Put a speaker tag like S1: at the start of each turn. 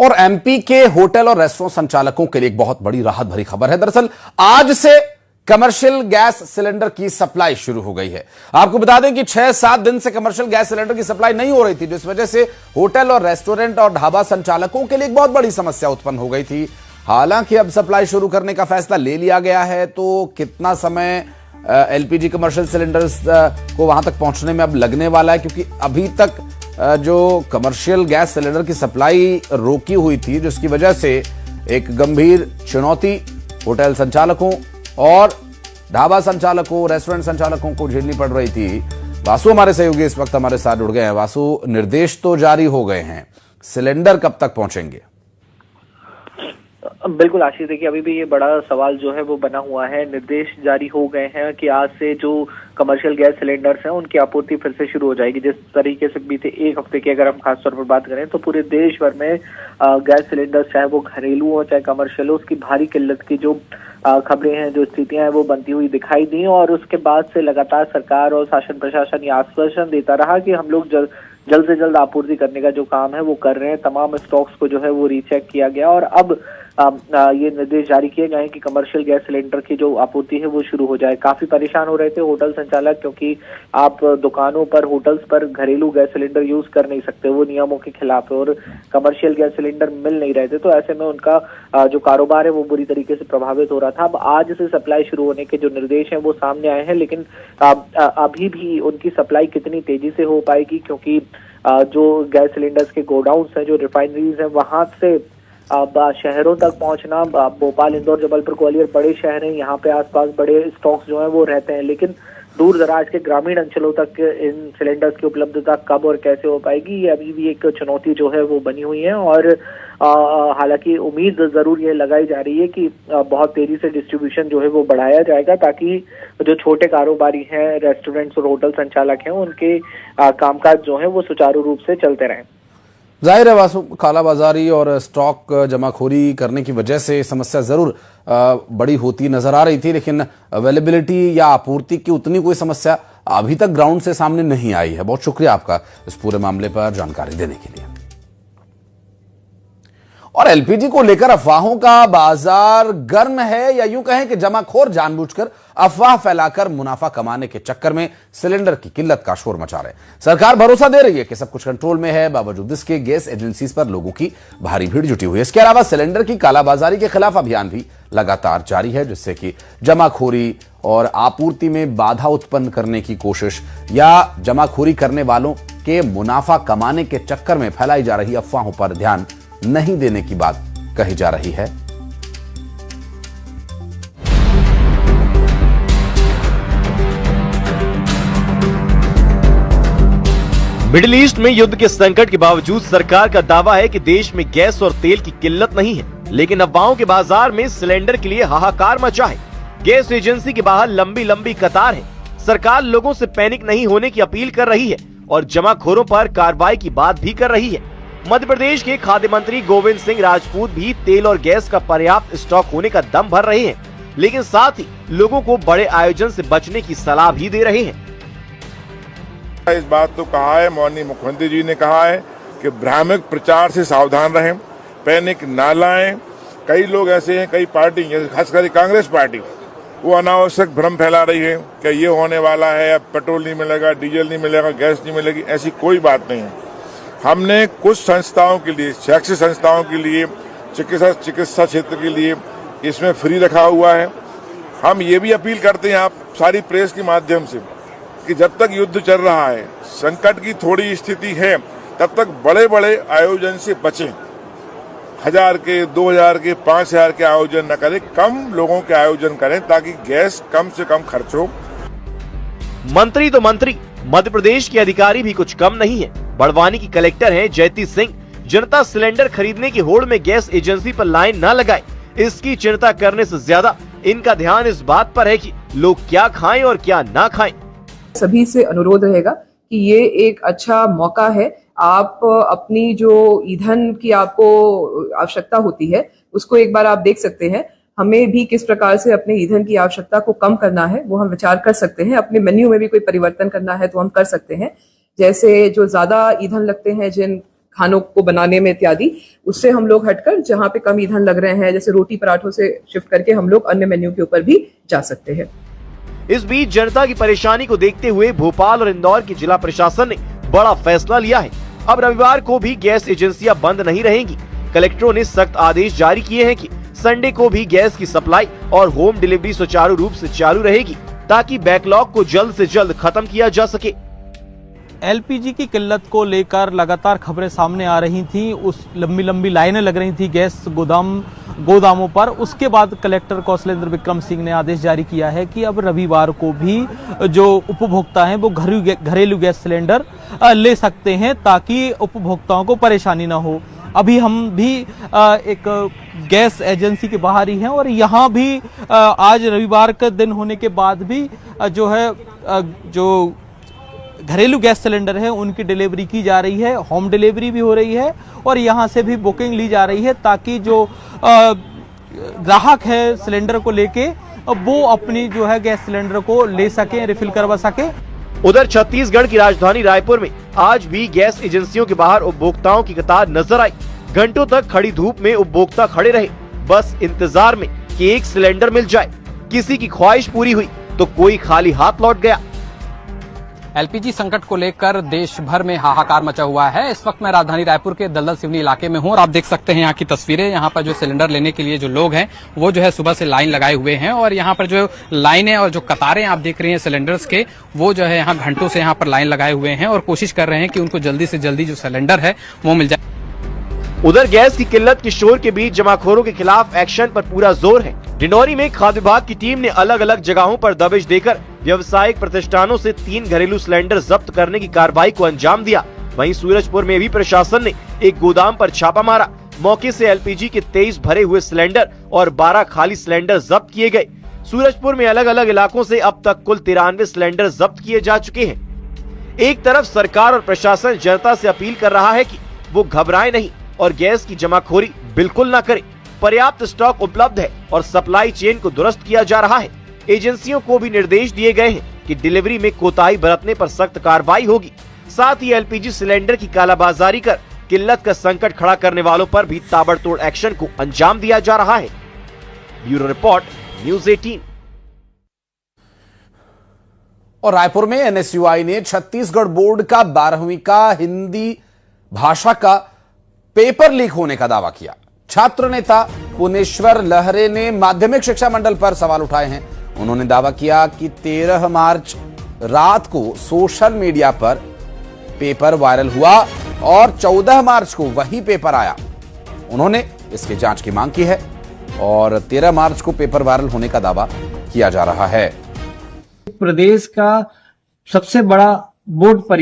S1: और एमपी के होटल और रेस्टोरेंट संचालकों के लिए एक बहुत बड़ी राहत भरी खबर है। दरअसल आज से कमर्शियल गैस सिलेंडर की सप्लाई शुरू हो गई है। आपको बता दें कि 6-7 दिन से कमर्शियल गैस सिलेंडर की सप्लाई नहीं हो रही थी, जिस वजह से होटल और रेस्टोरेंट और ढाबा संचालकों के लिए एक बहुत बड़ी समस्या उत्पन्न हो गई थी। हालांकि अब सप्लाई शुरू करने का फैसला ले लिया गया है, तो कितना समय एलपीजी कमर्शियल सिलेंडर्स को वहां तक पहुंचने में अब लगने वाला है, क्योंकि अभी तक जो कमर्शियल गैस सिलेंडर की सप्लाई रोकी हुई थी, जिसकी वजह से एक गंभीर चुनौती होटल संचालकों और ढाबा संचालकों, रेस्टोरेंट संचालकों को झेलनी पड़ रही थी। वासु हमारे सहयोगी इस वक्त हमारे साथ जुड़ गए हैं। वासु, निर्देश तो जारी हो गए हैं, सिलेंडर कब तक पहुंचेंगे?
S2: बिल्कुल आशीष, देखिए अभी भी ये बड़ा सवाल जो है वो बना हुआ है। निर्देश जारी हो गए हैं कि आज से जो कमर्शियल गैस सिलेंडर्स हैं उनकी आपूर्ति फिर से शुरू हो जाएगी। जिस तरीके से बीते एक हफ्ते की अगर हम खासतौर पर बात करें तो पूरे देश भर में गैस सिलेंडर चाहे वो घरेलू हो चाहे कमर्शियल हो, उसकी भारी किल्लत की जो खबरें हैं, जो स्थितियां हैं वो बनती हुई दिखाई दी। और उसके बाद से लगातार सरकार और शासन प्रशासन ये आश्वासन देता रहा कि हम लोग जल्द से जल्द आपूर्ति करने का जो काम है वो कर रहे हैं। तमाम स्टॉक्स को जो है वो रीचेक किया गया और अब ये निर्देश जारी किए गए हैं कि कमर्शियल गैस सिलेंडर की जो आपूर्ति है वो शुरू हो जाए। काफी परेशान हो रहे थे होटल संचालक, क्योंकि आप दुकानों पर, होटल्स पर घरेलू गैस सिलेंडर यूज कर नहीं सकते, वो नियमों के खिलाफ है, और कमर्शियल गैस सिलेंडर मिल नहीं रहे थे। तो ऐसे में उनका जो कारोबार है वो बुरी तरीके से प्रभावित हो रहा था। अब आज से सप्लाई शुरू होने के जो निर्देश हैं वो सामने आए हैं, लेकिन अभी भी उनकी सप्लाई कितनी तेजी से हो पाएगी, क्योंकि जो गैस सिलेंडर्स के गोडाउन्स हैं, जो रिफाइनरीज हैं, वहां से अब शहरों तक पहुंचना, भोपाल, इंदौर, जबलपुर, ग्वालियर बड़े शहर हैं, यहाँ पे आसपास बड़े स्टॉक्स जो हैं वो रहते हैं, लेकिन दूर दराज के ग्रामीण अंचलों तक इन सिलेंडर्स की उपलब्धता कब और कैसे हो पाएगी, ये अभी भी एक चुनौती जो है वो बनी हुई है। और हालांकि उम्मीद जरूर ये लगाई जा रही है कि बहुत तेजी से डिस्ट्रीब्यूशन जो है वो बढ़ाया जाएगा, ताकि जो छोटे कारोबारी हैं, रेस्टोरेंट्स और होटल संचालक हैं, उनके कामकाज जो है वो सुचारू रूप से चलते रहें।
S1: जाहिर है वासु, कालाबाजारी और स्टॉक जमाखोरी करने की वजह से समस्या जरूर बड़ी होती नजर आ रही थी, लेकिन अवेलेबिलिटी या आपूर्ति की उतनी कोई समस्या अभी तक ग्राउंड से सामने नहीं आई है। बहुत शुक्रिया आपका इस पूरे मामले पर जानकारी देने के लिए। और एलपीजी को लेकर अफवाहों का बाजार गर्म है, या यूं कहें कि जमाखोर जानबूझकर अफवाह फैलाकर मुनाफा कमाने के चक्कर में सिलेंडर की किल्लत का शोर मचा रहे हैं। सरकार भरोसा दे रही है कि सब कुछ कंट्रोल में है, बावजूद इसके गैस एजेंसीज पर लोगों की भारी भीड़ जुटी हुई है। इसके अलावा सिलेंडर की कालाबाजारी के खिलाफ अभियान भी लगातार जारी है, जिससे कि जमाखोरी और आपूर्ति में बाधा उत्पन्न करने की कोशिश या जमाखोरी करने वालों के मुनाफा कमाने के चक्कर में फैलाई जा रही अफवाहों पर ध्यान नहीं देने की बात कही जा रही है।
S3: मिडिल ईस्ट में युद्ध के संकट के बावजूद सरकार का दावा है कि देश में गैस और तेल की किल्लत नहीं है, लेकिन अफवाहों के बाजार में सिलेंडर के लिए हाहाकार मचा है। गैस एजेंसी के बाहर लंबी लंबी कतार है। सरकार लोगों से पैनिक नहीं होने की अपील कर रही है और जमाखोरों पर कार्रवाई की बात भी कर रही है। मध्य प्रदेश के खाद्य मंत्री गोविंद सिंह राजपूत भी तेल और गैस का पर्याप्त स्टॉक होने का दम भर रहे हैं, लेकिन साथ ही लोगों को बड़े आयोजन से बचने की सलाह भी दे रहे हैं।
S4: इस बात तो कहा है, माननीय मुख्यमंत्री जी ने कहा है कि भ्रामक प्रचार से सावधान रहें, पैनिक ना लाएं। कई लोग ऐसे हैं, कई पार्टी, खासकर कांग्रेस पार्टी, वो अनावश्यक भ्रम फैला रही है कि ये होने वाला है, अब पेट्रोल नहीं मिलेगा, डीजल नहीं मिलेगा, गैस नहीं मिलेगी। ऐसी कोई बात नहीं है। हमने कुछ संस्थाओं के लिए, शैक्षिक संस्थाओं के लिए, चिकित्सा क्षेत्र के लिए इसमें फ्री रखा हुआ है। हम ये भी अपील करते हैं आप सारी प्रेस के माध्यम से कि जब तक युद्ध चल रहा है, संकट की थोड़ी स्थिति है, तब तक बड़े बड़े आयोजन से बचें। 1000 के, 2000 के, 5000 के आयोजन न करें, कम लोगों के आयोजन करें, ताकि गैस कम से कम खर्च हो।
S3: मंत्री तो मंत्री, मध्य प्रदेश के अधिकारी भी कुछ कम नहीं है। बड़वानी की कलेक्टर हैं जयती सिंह। जनता सिलेंडर खरीदने की होड़ में गैस एजेंसी पर लाइन न लगाए, इसकी चिंता करने से ज्यादा इनका ध्यान इस बात पर है कि लोग क्या खाएं और क्या ना खाएं।
S5: सभी से अनुरोध रहेगा कि ये एक अच्छा मौका है। आप अपनी जो ईंधन की आपको आवश्यकता होती है उसको एक बार आप देख सकते हैं। हमें भी किस प्रकार से अपने ईंधन की आवश्यकता को कम करना है वो हम विचार कर सकते हैं। अपने मेन्यू में भी कोई परिवर्तन करना है तो हम कर सकते हैं। जैसे जो ज्यादा ईंधन लगते हैं, जिन खानों को बनाने में इत्यादि, उससे हम लोग हटकर जहां पे कम ईंधन लग रहे हैं, जैसे रोटी पराठों से शिफ्ट करके हम लोग अन्य मेन्यू के ऊपर भी जा सकते हैं।
S3: इस बीच जनता की परेशानी को देखते हुए भोपाल और इंदौर की जिला प्रशासन ने बड़ा फैसला लिया है। अब रविवार को भी गैस एजेंसियां बंद नहीं रहेंगी। कलेक्टरों ने सख्त आदेश जारी किए हैं कि संडे को भी गैस की सप्लाई और होम डिलीवरी सुचारू रूप से चालू रहेगी, ताकि बैकलॉग को जल्द से जल्द खत्म किया जा सके।
S6: एलपीजी की किल्लत को लेकर लगातार खबरें सामने आ रही थी, उस लंबी लंबी लाइनें लग रही थी गैस गोदामों पर। उसके बाद कलेक्टर कौशलेंद्र विक्रम सिंह ने आदेश जारी किया है कि अब रविवार को भी जो उपभोक्ता हैं वो घरेलू गैस सिलेंडर ले सकते हैं, ताकि उपभोक्ताओं को परेशानी ना हो। अभी हम भी एक गैस एजेंसी के बाहर ही हैं और यहाँ भी आज रविवार का दिन होने के बाद भी जो है जो घरेलू गैस सिलेंडर है उनकी डिलीवरी की जा रही है, होम डिलीवरी भी हो रही है और यहाँ से भी बुकिंग ली जा रही है, ताकि जो ग्राहक है सिलेंडर को लेके वो अपनी जो है गैस सिलेंडर को ले सके, रिफिल करवा सके।
S3: उधर छत्तीसगढ़ की राजधानी रायपुर में आज भी गैस एजेंसियों के बाहर उपभोक्ताओं की कतार नजर आई। घंटों तक खड़ी धूप में उपभोक्ता खड़े रहे, बस इंतजार में कि एक सिलेंडर मिल जाए। किसी की ख्वाहिश पूरी हुई तो कोई खाली हाथ लौट गया।
S7: एलपीजी संकट को लेकर देश भर में हाहाकार मचा हुआ है। इस वक्त मैं राजधानी रायपुर के दलदल सिवनी इलाके में हूं और आप देख सकते हैं यहाँ की तस्वीरें। यहाँ पर जो सिलेंडर लेने के लिए जो लोग हैं वो जो है सुबह से लाइन लगाए हुए हैं और यहाँ पर जो लाइनें और जो कतारें आप देख रहे हैं सिलेंडर्स के, वो जो है यहाँ घंटों से यहाँ पर लाइन लगाए हुए हैं और कोशिश कर रहे हैं कि उनको जल्दी से जल्दी जो सिलेंडर है वो मिल जाए।
S3: उधर गैस की किल्लत के शोर के बीच जमाखोरों के खिलाफ एक्शन पर पूरा जोर है। डिंडौरी में खाद्य विभाग की टीम ने अलग अलग जगहों पर दबिश देकर व्यावसायिक प्रतिष्ठानों से 3 घरेलू सिलेंडर जब्त करने की कार्रवाई को अंजाम दिया। वहीं सूरजपुर में भी प्रशासन ने एक गोदाम पर छापा मारा। मौके से एलपीजी के 23 भरे हुए सिलेंडर और 12 खाली सिलेंडर जब्त किए गए। सूरजपुर में अलग अलग इलाकों से अब तक कुल 93 सिलेंडर जब्त किए जा चुके हैं। एक तरफ सरकार और प्रशासन जनता से अपील कर रहा है कि वो घबराए नहीं और गैस की जमाखोरी बिल्कुल न करे। पर्याप्त स्टॉक उपलब्ध है और सप्लाई चेन को दुरुस्त किया जा रहा है। एजेंसियों को भी निर्देश दिए गए हैं कि डिलीवरी में कोताही बरतने पर सख्त कार्रवाई होगी। साथ ही एलपीजी सिलेंडर की कालाबाजारी कर किल्लत का संकट खड़ा करने वालों पर भी ताबड़तोड़ एक्शन को अंजाम दिया जा रहा है। Bureau report, news 18।
S1: और रायपुर में एनएसयूआई ने छत्तीसगढ़ बोर्ड का 12वीं का हिंदी भाषा का पेपर लीक होने का दावा किया। छात्र नेता पुनेश्वर लहरे ने माध्यमिक शिक्षा मंडल पर सवाल उठाए हैं। उन्होंने दावा किया कि 13 मार्च रात को सोशल मीडिया पर पेपर वायरल हुआ और 14 मार्च को वही पेपर आया। उन्होंने इसकी जांच की मांग की है और 13 मार्च को पेपर वायरल होने का दावा किया जा रहा है।
S8: प्रदेश का सबसे बड़ा बोर्ड परीक्षा